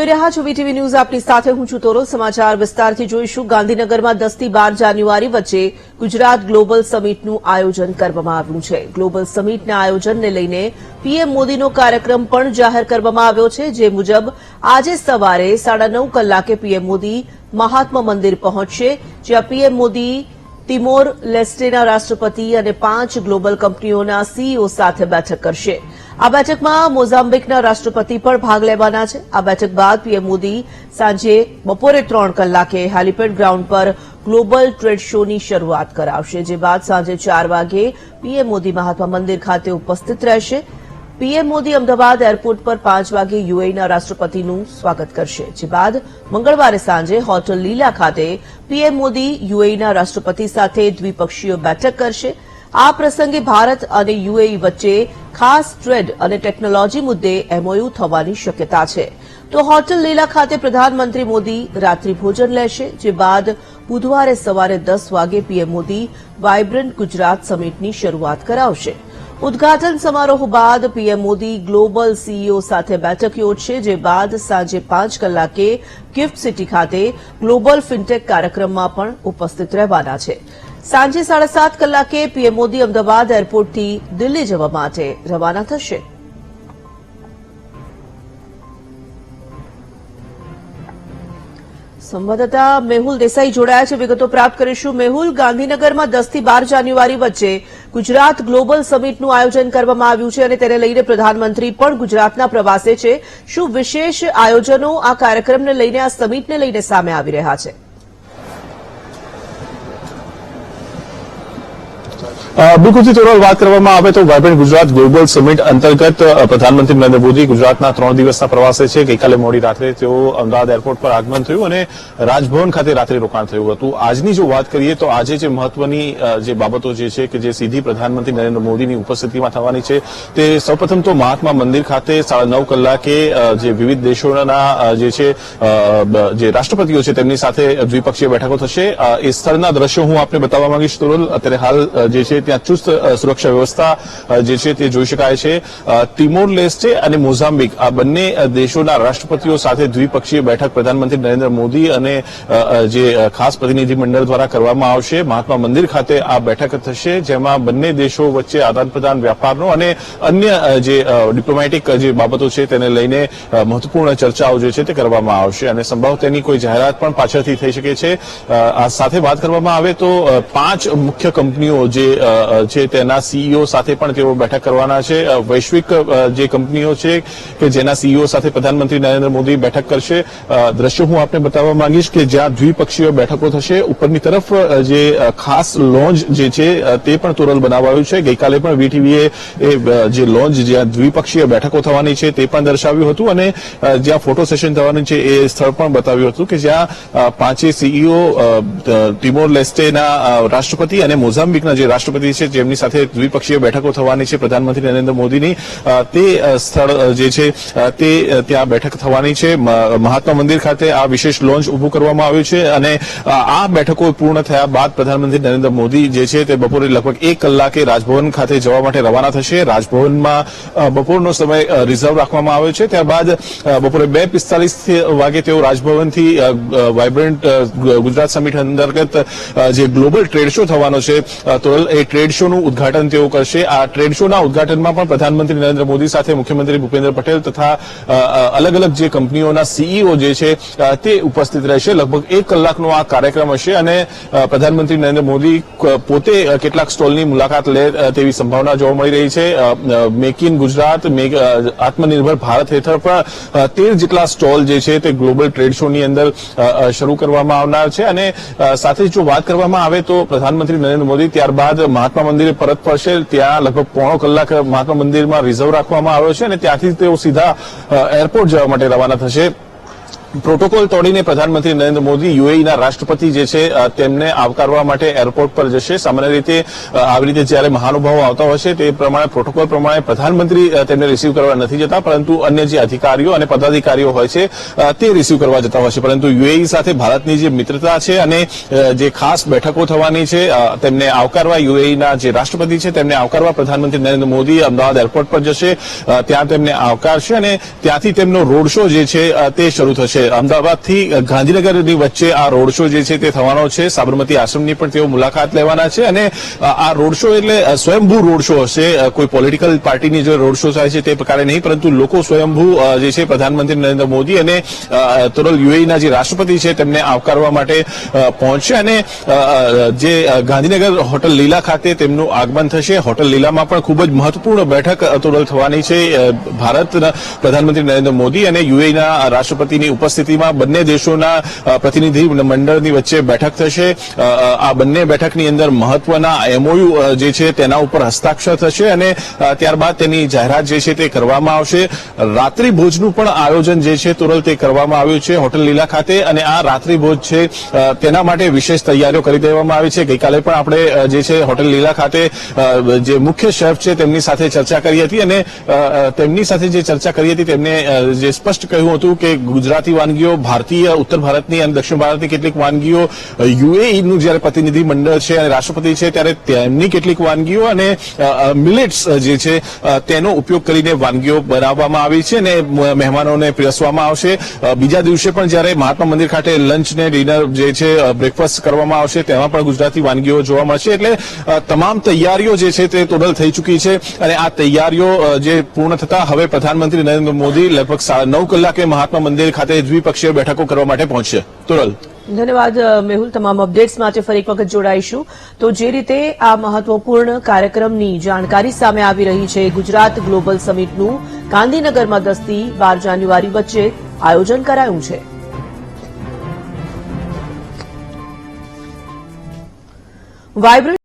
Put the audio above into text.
જોઈ રહ્યા છો વીટીવી ન્યૂઝ. આપની સાથે હું છું તોરલ. સમાચાર વિસ્તારથી જોઈશું. ગાંધીનગરમાં 10 થી 12 જાન્યુઆરી વચ્ચે ગુજરાત ગ્લોબલ સમિટનું આયોજન કરવામાં આવ્યું છે. ગ્લોબલ સમિટના આયોજનને લઈને પીએમ મોદીનો કાર્યક્રમ પણ જાહેર કરવામાં આવ્યો છે. જે મુજબ આજે સવારે 9:30 કલાકે પીએમ મોદી મહાત્મા મંદિર પહોંચશે, જ્યાં પીએમ મોદી તિમોર લેસ્ટેના રાષ્ટ્રપતિ અને 5 ગ્લોબલ કંપનીઓના સીઈઓ સાથે બેઠક કરશે. આ બેઠકમાં મોઝામ્બિકના રાષ્ટ્રપતિ પણ ભાગ લેવાના છે. આ બેઠક બાદ પીએમ મોદી સાંજે બપોરે 3 કલાકે હેલીપેડ ગ્રાઉન્ડ પર ગ્લોબલ ટ્રેડ શોની શરૂઆત કરાવશે. જે બાદ સાંજે 4 વાગે પીએમ મોદી મહાત્મા મંદિર ખાતે ઉપસ્થિત રહેશે. પીએમ મોદી અમદાવાદ એરપોર્ટ પર 5 વાગે યુએઈના રાષ્ટ્રપતિનું સ્વાગત કરશે. જે બાદ મંગળવારે સાંજે હોટલ લીલા ખાતે પીએમ મોદી યુએઈના રાષ્ટ્રપતિ સાથે દ્વિપક્ષીય બેઠક કરશે. આ પ્રસંગે ભારત અને યુએઈ વચ્ચે ખાસ ટ્રેડ અને ટેકનોલોજી મુદ્દે એમઓયુ થવાની શક્યતા છે. તો હોટલ લીલા ખાતે પ્રધાનમંત્રી મોદી રાત્રિ ભોજન લેશે. જે બાદ બુધવારે સવારે 10 વાગે પીએમ મોદી વાયબ્રન્ટ ગુજરાત સમિટની શરૂઆત કરાવશે. ઉદઘાટન સમારોહ બાદ પીએમ મોદી ગ્લોબલ સીઈઓ સાથે બેઠક યોજશે. જે બાદ સાંજે 5 કલાકે ગિફ્ટ સિટી ખાતે ગ્લોબલ ફિનટેક કાર્યક્રમમાં પણ ઉપસ્થિત રહેવાના છે. સાંજે 7:30 કલાકે પીએમ મોદી અમદાવાદ એરપોર્ટથી દિલ્હી જવા માટે રવાના થશે. સંવાદદાતા મેહુલ દેસાઈ જોડાયા છે, વિગતો પ્રાપ્ત કરીશું. મેહુલ, ગાંધીનગરમાં 10 થી 12 જાન્યુઆરી વચ્ચે ગુજરાત ગ્લોબલ સમિટનું આયોજન કરવામાં આવ્યું છે અને તેને લઈને પ્રધાનમંત્રી પણ ગુજરાતના પ્રવાસે છે. શું વિશેષ આયોજનો આ કાર્યક્રમને લઈને, આ સમિટને લઈને સામે આવી રહ્યા છે? બિલકુલથી તોરલ, વાત કરવામાં આવે તો વાયબ્રન્ટ ગુજરાત ગ્લોબલ સમિટ અંતર્ગત પ્રધાનમંત્રી નરેન્દ્ર મોદી ગુજરાતના 3 દિવસના પ્રવાસે છે. ગઈકાલે મોડી રાત્રે તેઓ અમદાવાદ એરપોર્ટ પર આગમન થયું અને રાજભવન ખાતે રાત્રિ રોકાણ થયું હતું. આજની જો વાત કરીએ તો આજે જે મહત્વની જે બાબતો જે છે કે જે સીધી પ્રધાનમંત્રી નરેન્દ્ર મોદીની ઉપસ્થિતિમાં થવાની છે, તે સૌપ્રથમ તો મહાત્મા મંદિર ખાતે 9:30 કલાકે જે વિવિધ દેશોના જે છે જે રાષ્ટ્રપતિઓ છે તેમની સાથે દ્વિપક્ષીય બેઠકો થશે. એ સ્થળના દ્રશ્યો હું આપને બતાવવા માંગીશ તોરલ. અત્યારે હાલ જે છે ત્યાં ચુસ્ત સુરક્ષા વ્યવસ્થા જે છે તે જોઈ શકાય છે. તિમોર લેસ્ટે અને મોઝામ્બિક આ બંને દેશોના રાષ્ટ્રપતિઓ સાથે દ્વિપક્ષીય બેઠક પ્રધાનમંત્રી નરેન્દ્ર મોદી અને જે ખાસ પ્રતિનિધિમંડળ દ્વારા કરવામાં આવશે. મહાત્મા મંદિર ખાતે આ બેઠક થશે, જેમાં બંને દેશો વચ્ચે આદાન પ્રદાન, વ્યાપારનો અને અન્ય જે ડિપ્લોમેટિક જે બાબતો છે તેને લઈને મહત્વપૂર્ણ ચર્ચાઓ જે છે તે કરવામાં આવશે અને સંભવ તેની કોઈ જાહેરાત પણ પાછળથી થઈ શકે છે. આ સાથે વાત કરવામાં આવે તો 5 મુખ્ય કંપનીઓ જે છે તેના સીઈઓ સાથે પણ તેઓ બેઠક કરવાના છે. વૈશ્વિક જે કંપનીઓ છે કે જેના સીઈઓ સાથે પ્રધાનમંત્રી નરેન્દ્ર મોદી બેઠક કરશે. દ્રશ્યો હું આપને બતાવવા માંગીશ કે જ્યાં દ્વિપક્ષીય બેઠકો થશે, ઉપરની તરફ જે ખાસ લોન્જ જે છે તે પણ તોરલ બનાવાયું છે. ગઈકાલે પણ વીટીવીએ જે લોન્જ જ્યાં દ્વિપક્ષીય બેઠકો થવાની છે તે પણ દર્શાવ્યું હતું અને જ્યાં ફોટો સેશન થવાનું છે એ સ્થળ પણ બતાવ્યું હતું કે જ્યાં 5 સીઈઓ તિમોર લેસ્ટેના રાષ્ટ્રપતિ અને મોઝામ્બિકના જે રાષ્ટ્રપતિ છે જેમની સાથે દ્વિપક્ષીય બેઠકો થવાની છે પ્રધાનમંત્રી નરેન્દ્ર મોદીની, તે સ્થળ જે છે તે ત્યાં બેઠક થવાની છે. મહાત્મા મંદિર ખાતે આ વિશેષ લોન્જ ઉભું કરવામાં આવ્યું છે અને આ બેઠકો પૂર્ણ થયા બાદ પ્રધાનમંત્રી નરેન્દ્ર મોદી જે છે તે બપોરે લગભગ 1 કલાકે રાજભવન ખાતે જવા માટે રવાના થશે. રાજભવનમાં બપોરનો સમય રિઝર્વ રાખવામાં આવ્યો છે. ત્યારબાદ બપોરે 2:45 વાગે તેઓ રાજભવનથી વાયબ્રન્ટ ગુજરાત સમિટ અંતર્ગત જે ગ્લોબલ ટ્રેડ શો થવાનો છે તો એ ટ્રેડ શોનું ઉદઘાટન તેઓ કરશે. આ ટ્રેડ શોના ઉદઘાટનમાં પણ પ્રધાનમંત્રી નરેન્દ્ર મોદી સાથે મુખ્યમંત્રી ભૂપેન્દ્ર પટેલ તથા અલગ અલગ જે કંપનીઓના સીઈઓ જે છે તે ઉપસ્થિત રહેશે. લગભગ 1 કલાકનો આ કાર્યક્રમ હશે અને પ્રધાનમંત્રી નરેન્દ્ર મોદી પોતે કેટલાક સ્ટોલની મુલાકાત લે તેવી સંભાવના જોવા મળી રહી છે. મેક ઇન ગુજરાત, આત્મનિર્ભર ભારત હેઠળ પણ 13 જેટલા સ્ટોલ જે છે તે ગ્લોબલ ટ્રેડ શોની અંદર શરૂ કરવામાં આવનાર છે અને સાથે જો વાત કરવામાં આવે તો પ્રધાનમંત્રી નરેન્દ્ર મોદી ત્યારબાદ મહાત્મા મંદિરે પરત ફરશે. ત્યાં લગભગ 1.5 કલાક મહાત્મા મંદિરમાં રિઝર્વ રાખવામાં આવ્યો છે અને ત્યાંથી તેઓ સીધા એરપોર્ટ જવા માટે રવાના થશે. પ્રોટોકોલ તોડીને પ્રધાનમંત્રી નરેન્દ્ર મોદી યુએઈના રાષ્ટ્રપતિ જે છે તેમને આવકારવા માટે એરપોર્ટ પર જશે. સામાન્ય રીતે આવી રીતે જ્યારે મહાનુભાવો આવતા હોય છે તે પ્રમાણે પ્રોટોકોલ પ્રમાણે પ્રધાનમંત્રી તેમને રિસીવ કરવા નથી જતા, પરંતુ અન્ય જે અધિકારીઓ અને પદાધિકારીઓ હોય છે તે રિસીવ કરવા જતા હોય છે. પરંતુ યુએઈ સાથે ભારતની જે મિત્રતા છે અને જે ખાસ બેઠકો થવાની છે તેમને આવકારવા યુએઈના જે રાષ્ટ્રપતિ છે તેમને આવકારવા પ્રધાનમંત્રી નરેન્દ્ર મોદી અમદાવાદ એરપોર્ટ પર જશે. ત્યાં તેમને આવકારશે અને ત્યાંથી તેમનો રોડ શો જે છે તે શરૂ થશે. અમદાવાદથી ગાંધીનગરની વચ્ચે આ રોડ શો જે છે તે થવાનો છે. સાબરમતી આશ્રમની પણ તેઓ મુલાકાત લેવાના છે અને આ રોડ શો એટલે સ્વયંભૂ રોડ શો હશે. કોઈ પોલિટિકલ પાર્ટીની જે રોડ શો થાય છે તે પ્રકારે નહીં, પરંતુ લોકો સ્વયંભૂ જે છે પ્રધાનમંત્રી નરેન્દ્ર મોદી અને તુરલ યુએઈના જે રાષ્ટ્રપતિ છે તેમને આવકારવા માટે પહોંચશે અને જે ગાંધીનગર હોટલ લીલા ખાતે તેમનું આગમન થશે. હોટલ લીલામાં પણ ખૂબ જ મહત્વપૂર્ણ બેઠક તુરલ થવાની છે. ભારતના પ્રધાનમંત્રી નરેન્દ્ર મોદી અને યુએઈના રાષ્ટ્રપતિની ઉપસ્થિતિમાં બંને દેશોના પ્રતિનિધિ મંડળની વચ્ચે બેઠક થશે. આ બંને બેઠકની અંદર મહત્વના એમઓયુ જે છે તેના ઉપર હસ્તાક્ષર થશે અને ત્યારબાદ તેની જાહેરાત જે છે તે કરવામાં આવશે. રાત્રિ ભોજનું પણ આયોજન જે છે તુરલ તે કરવામાં આવ્યું છે હોટલ લીલા ખાતે અને આ રાત્રિ ભોજ છે તેના માટે વિશેષ તૈયારીઓ કરી દેવામાં આવી છે. ગઈકાલે પણ આપણે જે છે હોટલ લીલા ખાતે જે મુખ્ય શેફ છે તેમની સાથે ચર્ચા કરી હતી અને તેમની સાથે જે ચર્ચા કરી હતી તેમને જે સ્પષ્ટ કહ્યું હતું કે ગુજરાતી વાનગીઓ, ભારતીય ઉત્તર ભારતની અને દક્ષિણ ભારતની કેટલીક વાનગીઓ, યુએઈનું જ્યારે પ્રતિનિધિ મંડળ છે અને રાષ્ટ્રપતિ છે ત્યારે તેમની કેટલીક વાનગીઓ અને મિલેટ્સ જે છે તેનો ઉપયોગ કરીને વાનગીઓ બનાવવામાં આવી છે અને મહેમાનોને પીરસવામાં આવશે. બીજા દિવસે પણ જ્યારે મહાત્મા મંદિર ખાતે લંચ ને ડિનર જે છે બ્રેકફાસ્ટ કરવામાં આવશે તેમાં પણ ગુજરાતી વાનગીઓ જોવા મળશે. એટલે તમામ તૈયારીઓ જે છે તે ટોટલ થઈ ચૂકી છે અને આ તૈયારીઓ જે પૂર્ણ થતા હવે પ્રધાનમંત્રી નરેન્દ્ર મોદી લગભગ 9:30 કલાકે મહાત્મા મંદિર ખાતે દ્વિપક્ષીય બેઠકો કરવા માટે પહોંચશે. તુરલ. ધન્યવાદ મેહુલ, તમામ અપડેટ્સ માટે ફરી એક વખત જોડાઈશું. તો જે રીતે આ મહત્વપૂર્ણ કાર્યક્રમની જાણકારી સામે આવી રહી છે, ગુજરાત ગ્લોબલ સમિટનું ગાંધીનગરમાં 10 થી 12 જાન્યુઆરી વચ્ચે આયોજન કરાયું છે. વાયબ્રન્ટ